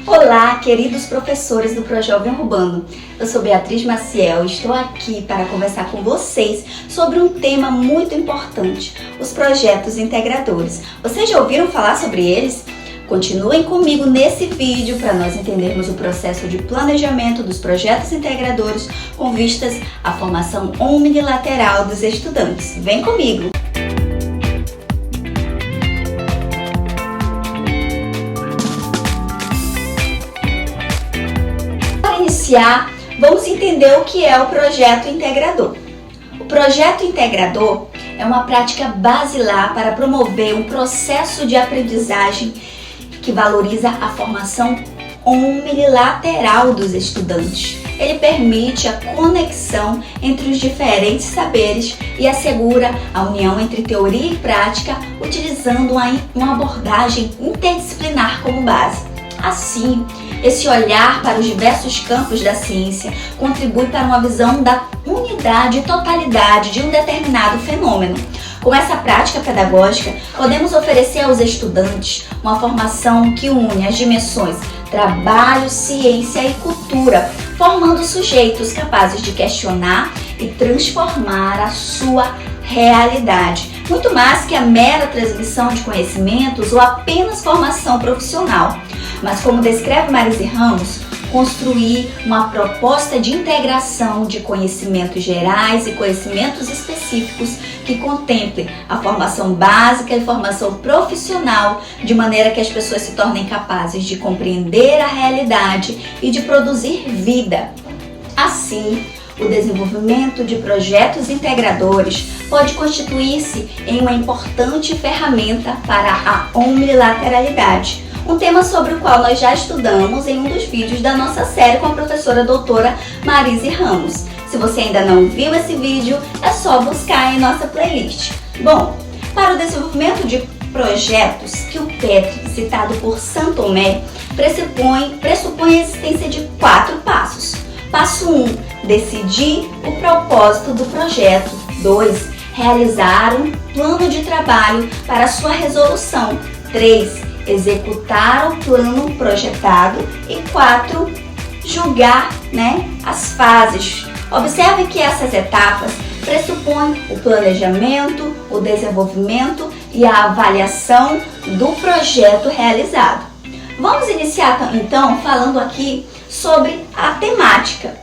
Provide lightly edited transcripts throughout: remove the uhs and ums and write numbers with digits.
Olá, queridos professores do Projovem Urbano. Eu sou Beatriz Maciel e estou aqui para conversar com vocês sobre um tema muito importante, os projetos integradores. Vocês já ouviram falar sobre eles? Continuem comigo nesse vídeo para nós entendermos o processo de planejamento dos projetos integradores com vistas à formação unilateral dos estudantes. Vem comigo! Vamos entender o que é o projeto integrador. O projeto integrador é uma prática basilar para promover um processo de aprendizagem que valoriza a formação unilateral dos estudantes. Ele permite a conexão entre os diferentes saberes e assegura a união entre teoria e prática, utilizando uma abordagem interdisciplinar como base. Assim, esse olhar para os diversos campos da ciência contribui para uma visão da unidade e totalidade de um determinado fenômeno. Com essa prática pedagógica, podemos oferecer aos estudantes uma formação que une as dimensões trabalho, ciência e cultura, formando sujeitos capazes de questionar e transformar a sua realidade. Muito mais que a mera transmissão de conhecimentos ou apenas formação profissional. Mas, como descreve Marise Ramos, construir uma proposta de integração de conhecimentos gerais e conhecimentos específicos que contemple a formação básica e formação profissional, de maneira que as pessoas se tornem capazes de compreender a realidade e de produzir vida. Assim, o desenvolvimento de projetos integradores pode constituir-se em uma importante ferramenta para a unilateralidade, um tema sobre o qual nós já estudamos em um dos vídeos da nossa série com a professora doutora Marise Ramos. Se você ainda não viu esse vídeo, é só buscar em nossa playlist. Bom, para o desenvolvimento de projetos, Kilpatrick, citado por Saint-Thomas, pressupõe a existência de 4 passos. Passo 1, decidir o propósito do projeto. 2, realizar um plano de trabalho para sua resolução. 3, executar o plano projetado. E 4, julgar, as fases. Observe que essas etapas pressupõem o planejamento, o desenvolvimento e a avaliação do projeto realizado. Vamos iniciar então falando aqui sobre a temática.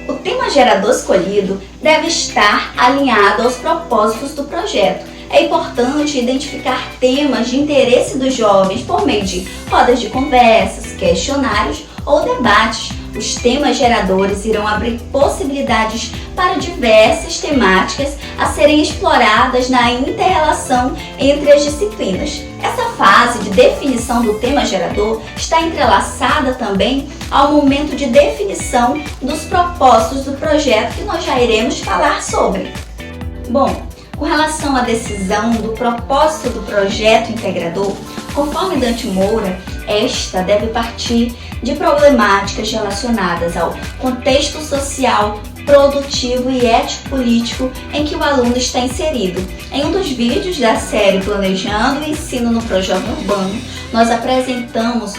O tema gerador escolhido deve estar alinhado aos propósitos do projeto. É importante identificar temas de interesse dos jovens por meio de rodas de conversas, questionários ou debates. Os temas geradores irão abrir possibilidades para diversas temáticas a serem exploradas na inter-relação entre as disciplinas. Essa fase de definição do tema gerador está entrelaçada também ao momento de definição dos propósitos do projeto, que nós já iremos falar sobre. Bom, com relação à decisão do propósito do projeto integrador, conforme Dante Moura, esta deve partir de problemáticas relacionadas ao contexto social, produtivo e ético-político em que o aluno está inserido. Em um dos vídeos da série Planejando o Ensino no Projovem Urbano, nós apresentamos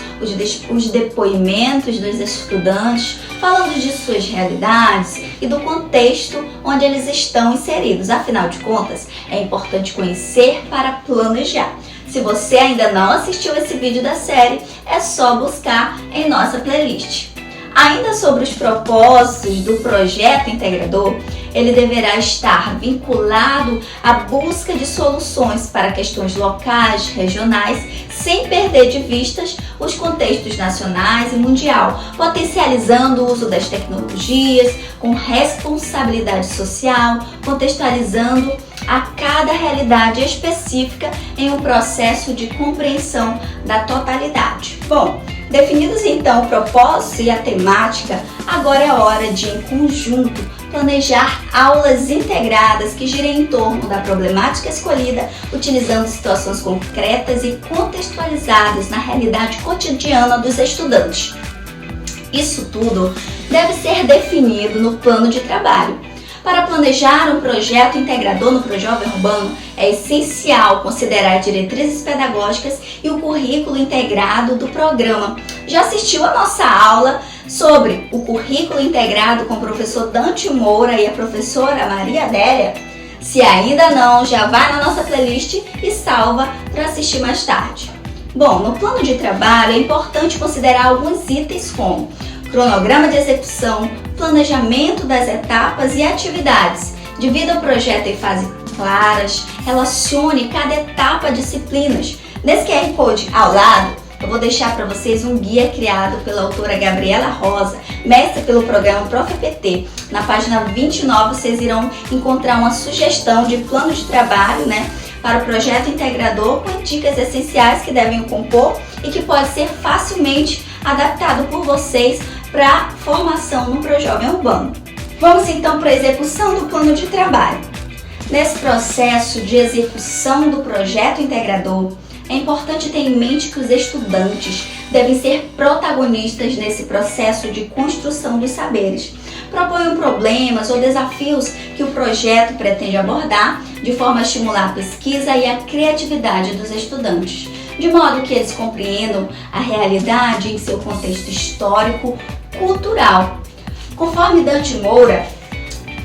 os depoimentos dos estudantes, falando de suas realidades e do contexto onde eles estão inseridos. Afinal de contas, é importante conhecer para planejar. Se você ainda não assistiu esse vídeo da série, é só buscar em nossa playlist. Ainda sobre os propósitos do projeto integrador, ele deverá estar vinculado à busca de soluções para questões locais, regionais, sem perder de vista os contextos nacionais e mundial, potencializando o uso das tecnologias com responsabilidade social, contextualizando a cada realidade específica em um processo de compreensão da totalidade. Bom, definidos então o propósito e a temática, agora é hora de, em conjunto, planejar aulas integradas que girem em torno da problemática escolhida, utilizando situações concretas e contextualizadas na realidade cotidiana dos estudantes. Isso tudo deve ser definido no plano de trabalho. Para planejar um projeto integrador no Projovem Urbano, é essencial considerar diretrizes pedagógicas e o currículo integrado do programa. Já assistiu a nossa aula sobre o currículo integrado com o professor Dante Moura e a professora Maria Adélia? Se ainda não, já vai na nossa playlist e salva para assistir mais tarde. Bom, no plano de trabalho é importante considerar alguns itens como cronograma de execução, planejamento das etapas e atividades. Divida o projeto em fases claras, relacione cada etapa a disciplinas. Nesse QR Code ao lado, eu vou deixar para vocês um guia criado pela autora Gabriela Rosa, mestre pelo programa ProfEPT. Na página 29 vocês irão encontrar uma sugestão de plano de trabalho, para o projeto integrador com dicas essenciais que devem o compor e que pode ser facilmente adaptado por vocês para a formação no Projovem Urbano. Vamos então para a execução do plano de trabalho. Nesse processo de execução do projeto integrador, é importante ter em mente que os estudantes devem ser protagonistas nesse processo de construção dos saberes. Proponham problemas ou desafios que o projeto pretende abordar, de forma a estimular a pesquisa e a criatividade dos estudantes, de modo que eles compreendam a realidade em seu contexto histórico, cultural. Conforme Dante Moura,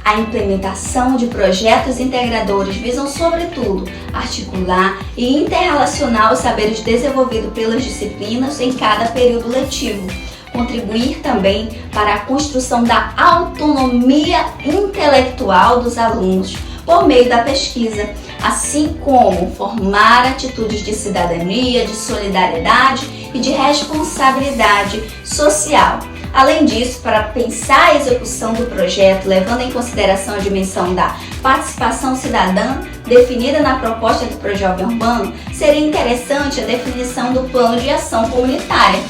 a implementação de projetos integradores visam, sobretudo, articular e interrelacionar os saberes desenvolvidos pelas disciplinas em cada período letivo, contribuir também para a construção da autonomia intelectual dos alunos por meio da pesquisa, assim como formar atitudes de cidadania, de solidariedade e de responsabilidade social. Além disso, para pensar a execução do projeto, levando em consideração a dimensão da participação cidadã definida na proposta do Projovem Urbano, seria interessante a definição do plano de ação comunitária.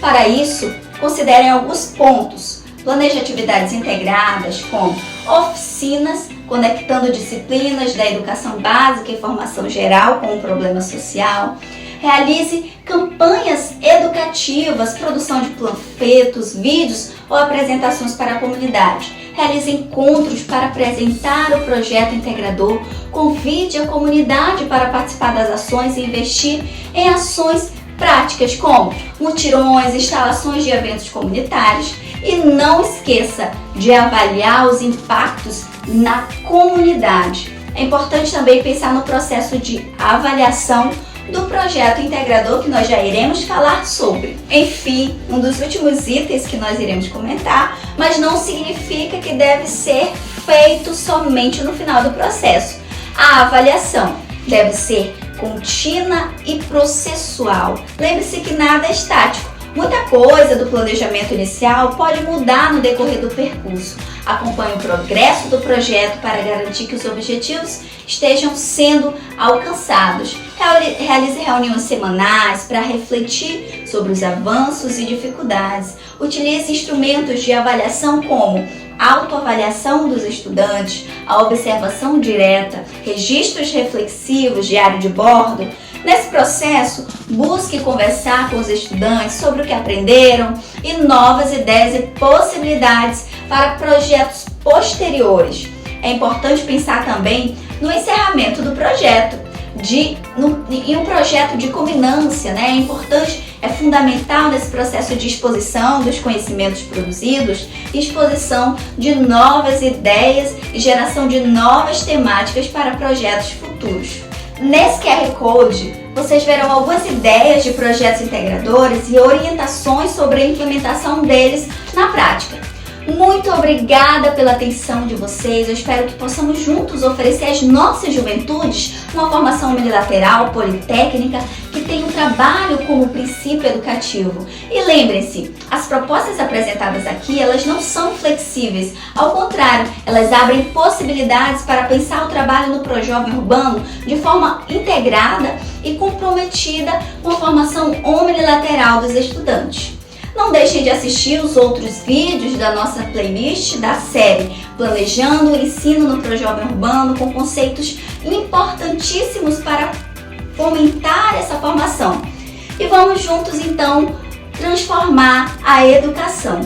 Para isso, considerem alguns pontos. Planeje atividades integradas como oficinas, conectando disciplinas da educação básica e formação geral com o problema social. Realize campanhas educativas, produção de panfletos, vídeos ou apresentações para a comunidade. Realize encontros para apresentar o projeto integrador. Convide a comunidade para participar das ações e investir em ações práticas como mutirões, instalações de eventos comunitários. E não esqueça de avaliar os impactos na comunidade. É importante também pensar no processo de avaliação do projeto integrador, que nós já iremos falar sobre. Enfim, um dos últimos itens que nós iremos comentar, mas não significa que deve ser feito somente no final do processo. A avaliação deve ser contínua e processual. Lembre-se que nada é estático. Muita coisa do planejamento inicial pode mudar no decorrer do percurso. Acompanhe o progresso do projeto para garantir que os objetivos estejam sendo alcançados. Realize reuniões semanais para refletir sobre os avanços e dificuldades. Utilize instrumentos de avaliação como autoavaliação dos estudantes, a observação direta, registros reflexivos, diário de bordo. Nesse processo, busque conversar com os estudantes sobre o que aprenderam e novas ideias e possibilidades para projetos posteriores. É importante pensar também no encerramento do projeto, em um projeto de culminância, É importante, é fundamental nesse processo de exposição dos conhecimentos produzidos, exposição de novas ideias e geração de novas temáticas para projetos futuros. Nesse QR Code, vocês verão algumas ideias de projetos integradores e orientações sobre a implementação deles na prática. Muito obrigada pela atenção de vocês. Eu espero que possamos juntos oferecer às nossas juventudes uma formação unilateral, politécnica, que tenha um trabalho como princípio educativo. E lembrem-se, as propostas apresentadas aqui, elas não são flexíveis. Ao contrário, elas abrem possibilidades para pensar o trabalho no Projovem Urbano de forma integrada e comprometida com a formação unilateral dos estudantes. Não deixem de assistir os outros vídeos da nossa playlist da série Planejando o Ensino no Projovem Urbano, com conceitos importantíssimos para fomentar essa formação. E vamos juntos então transformar a educação.